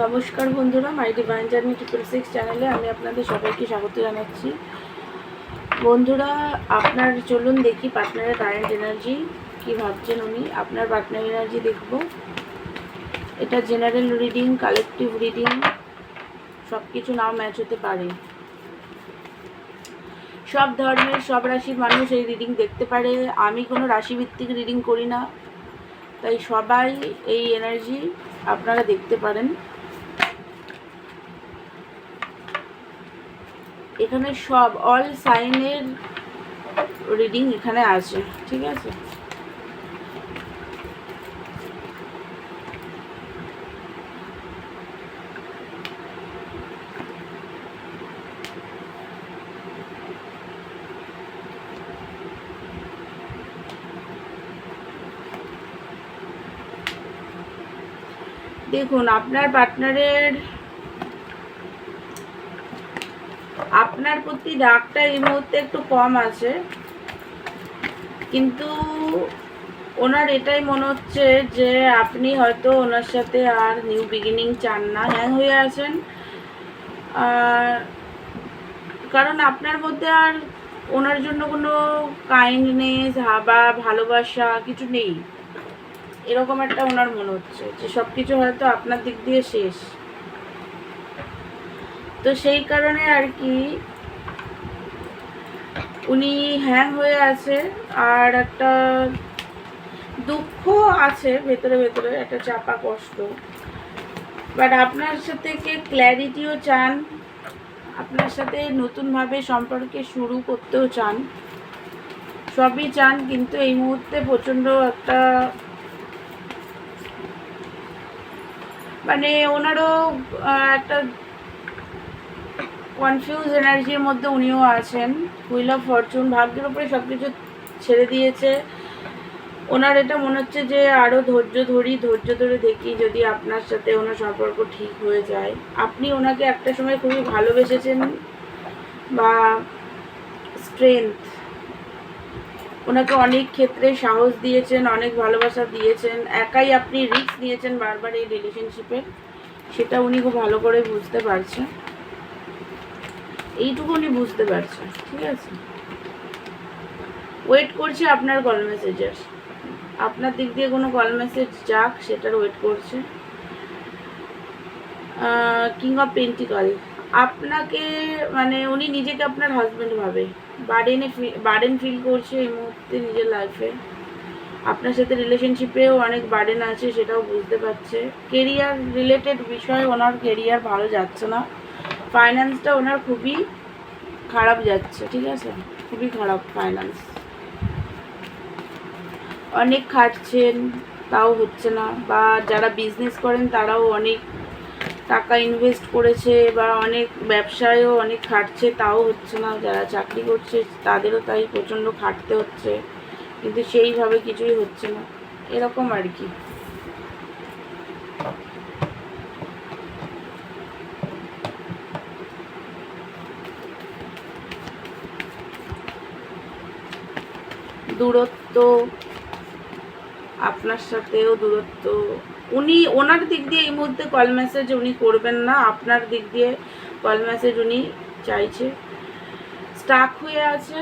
নমস্কার বন্ধুরা, মাই divine journey 666 চ্যানেলে আমি আপনাদের সবাইকে স্বাগত জানাচ্ছি। বন্ধুরা, আপনার চলুন দেখি পার্টনারের কারেন্ট এনার্জি কি ভাবছেন উনি। আপনার পার্টনার এনার্জি দেখব। এটা জেনারেল রিডিং, কালেকটিভ রিডিং, সব কিছু নাও ম্যাচ হতে পারে। সব ধর্মের সব রাশির মানুষ এই রিডিং দেখতে পারে। আমি কোনো রাশিভিত্তিক রিডিং করি না, তাই সবাই এই এনার্জি আপনারা দেখতে পারেন। এখানে সব অল সাইনের রিডিং এখানে আছে, ঠিক আছে। দেখুন, আপনার পার্টনারের আপনার প্রতি রাগটা এই মুহূর্তে একটু কম আছে, কিন্তু ওনার এটাই মনে হচ্ছে যে আপনি হয়তো ওনার সাথে আর নিউ বিগিনিং চান না, হ্যাং হয়ে আছেন। কারণ আপনার মধ্যে আর ওনার জন্য কোনো কাইন্ডনেস বা ভালোবাসা কিছু নেই, এরকম একটা ওনার মনে হচ্ছে যে সব কিছু হয়তো আপনার দিক দিয়ে শেষ। তো সেই কারণে আর কি উনি হ্যাং হয়ে আছে, আর একটা দুঃখ আছে ভেতরে ভেতরে, একটা চাপা কষ্ট। বাট আপনার সাথে ক্ল্যারিটিও চান, আপনার সাথে নতুনভাবে সম্পর্কে শুরু করতেও চান, সবই চান। কিন্তু এই মুহূর্তে প্রচণ্ড একটা মানে ওনারও একটা কনফিউজ এনার্জির মধ্যে উনিও আছেন। হুইল অফ ফরচুন, ভাগ্যের উপরে সব কিছু ছেড়ে দিয়েছে। ওনার এটা মনে হচ্ছে যে আরও ধৈর্য ধরে দেখি যদি আপনার সাথে ওনার সম্পর্ক ঠিক হয়ে যায়। আপনি ওনাকে একটা সময় খুবই ভালোবেসেছেন, বা স্ট্রেংথ, ওনাকে অনেক ক্ষেত্রে সাহস দিয়েছেন, অনেক ভালোবাসা দিয়েছেন। একাই আপনি রিস্ক নিয়েছেন বারবার এই রিলেশনশিপের, সেটা উনি খুব ভালো করে বুঝতে পারছেন। এইটুকু উনি বুঝতে পারছেন, ঠিক আছে। ওয়েট করছে আপনার কল মেসেজের, আপনার দিক দিয়ে কোনো কল মেসেজ যাক সেটার ওয়েট করছে। কিং অফ পেন্টিকল, আপনাকে মানে উনি নিজেকে আপনার হাজব্যান্ড ভাবে, বার্ডেন ফিল করছে এই মুহূর্তে নিজের লাইফে। আপনার সাথে রিলেশনশিপেও অনেক বার্ডেন আছে, সেটাও বুঝতে পারছে। কেরিয়ার রিলেটেড বিষয়ে ওনার কেরিয়ার ভালো যাচ্ছে না, ফাইন্যান্সটা ওনার খুবই খারাপ যাচ্ছে, ঠিক আছে, খুবই খারাপ ফাইন্যান্স। অনেক খাটছেন তাও হচ্ছে না, বা যারা বিজনেস করেন তারাও অনেক টাকা ইনভেস্ট করেছে, বা অনেক ব্যবসায়ও অনেক খাটছে তাও হচ্ছে না। যারা চাকরি করছে তাদেরও তাই প্রচণ্ড খাটতে হচ্ছে, কিন্তু সেইভাবে কিছুই হচ্ছে না, এরকম আর কি। দূরত্ব, আপনার সাথেও দূরত্ব। উনি ওনার দিক দিয়ে এই মুহূর্তে কল মেসেজ উনি করবেন না, আপনার দিক দিয়ে কল মেসেজ উনি চাইছে। স্টাক হয়ে আছে,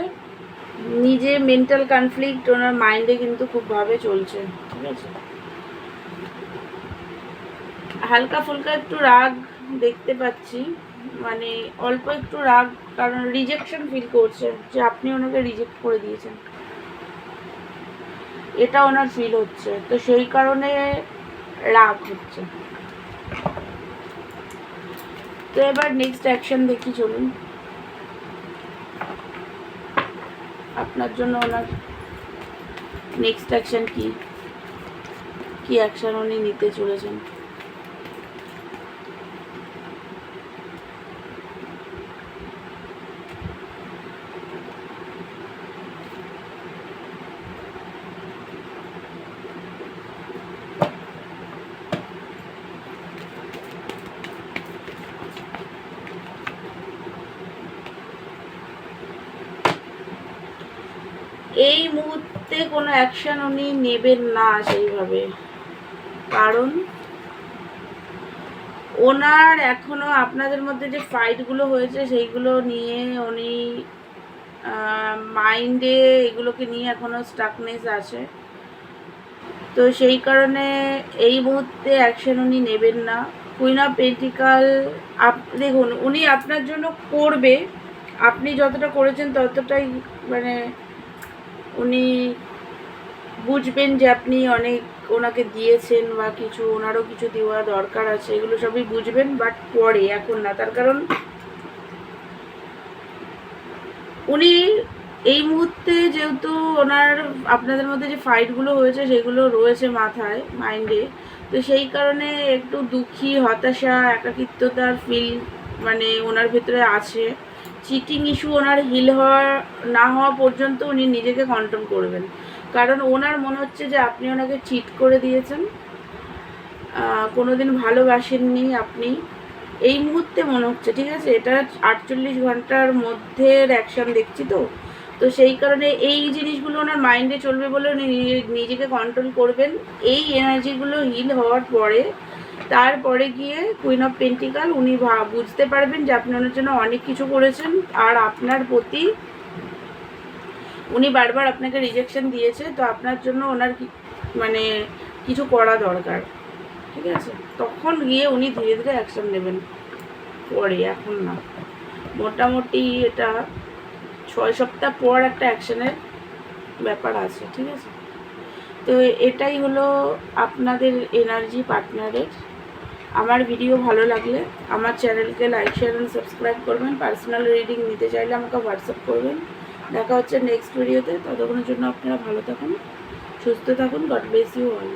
নিজে মেন্টাল কনফ্লিক্ট ওনার মাইন্ডে কিন্তু খুবভাবে চলছে, ঠিক আছে। হালকা ফুলকা একটু রাগ দেখতে পাচ্ছি, মানে অল্প একটু রাগ, কারণ রিজেকশন ফিল করছে যে আপনি ওনাকে রিজেক্ট করে দিয়েছেন, এটা ওনার ফিল হচ্ছে। তো সেই কারণে রাগ হচ্ছে। তো এবার নেক্সট অ্যাকশন দেখি, চলুন। আপনার জন্য ওনার নেক্সট অ্যাকশন কি অ্যাকশন উনি নিতে চলেছেন। এই মুহূর্তে কোনো অ্যাকশন উনি নেবেন না সেইভাবে, কারণ ওনার এখনো আপনাদের মধ্যে যে ফাইটগুলো হয়েছে সেইগুলো নিয়ে উনি মাইন্ডে এগুলোকে নিয়ে এখনো স্টাকনেস আছে। তো সেই কারণে এই মুহূর্তে অ্যাকশন উনি নেবেন না। কুইন অফ পেন্টিকাল দেখুন উনি আপনার জন্য করবে, আপনি যতটা করেছেন ততটাই মানে উনি বুঝবেন যে আপনি অনেক ওনাকে দিয়েছেন বা কিছু ওনারও কিছু দেওয়া দরকার আছে, এগুলো সবই বুঝবেন, বাট পরে, এখন না। তার কারণ উনি এই মুহূর্তে যেহেতু ওনার আপনাদের মধ্যে যে ফাইটগুলো হয়েছে সেগুলো রয়েছে মাথায়, মাইন্ডে, তো সেই কারণে একটু দুঃখী, হতাশা, একাকিত্বতার ফিল মানে ওনার ভেতরে আছে। চিটিং ইস্যু ওনার হিল হওয়া না হওয়া পর্যন্ত উনি নিজেকে কন্ট্রোল করবেন, কারণ ওনার মনে হচ্ছে যে আপনি ওনাকে চিট করে দিয়েছেন, কোনোদিন ভালোবাসেননি আপনি, এই মুহূর্তে মনে হচ্ছে। ঠিক আছে, এটা 48 ঘন্টার মধ্যে অ্যাকশন দেখছি, তো তো সেই কারণে এই জিনিসগুলো ওনার মাইন্ডে চলবে বলে উনি নিজেকে কন্ট্রোল করবেন। এই এনার্জিগুলো হিল হওয়ার পরে তারপরে গিয়ে কুইন অফ পেন্টিকাল উনি বুঝতে পারবেন যে আপনি ওনার জন্য অনেক কিছু করেছেন, আর আপনার প্রতি উনি বারবার আপনাকে রিজেকশন দিয়েছে, তো আপনার জন্য ওনার মানে কিছু করা দরকার। ঠিক আছে, তখন গিয়ে উনি ধীরে ধীরে অ্যাকশন নেবেন, পরে, এখন না। মোটামুটি এটা 6 সপ্তাহ পর একটা অ্যাকশনের ব্যাপার আছে। ঠিক আছে, তো এটাই হলো আপনাদের এনার্জি পার্টনারের। আমার ভিডিও ভালো লাগলে আমার চ্যানেলকে লাইক, শেয়ার অ্যান্ড সাবস্ক্রাইব করবেন। পার্সোনাল রিডিং নিতে চাইলে আমাকে হোয়াটসঅ্যাপ করবেন। দেখা হচ্ছে নেক্সট ভিডিওতে। ততক্ষণের জন্য আপনারা ভালো থাকুন, সুস্থ থাকুন। God bless you all.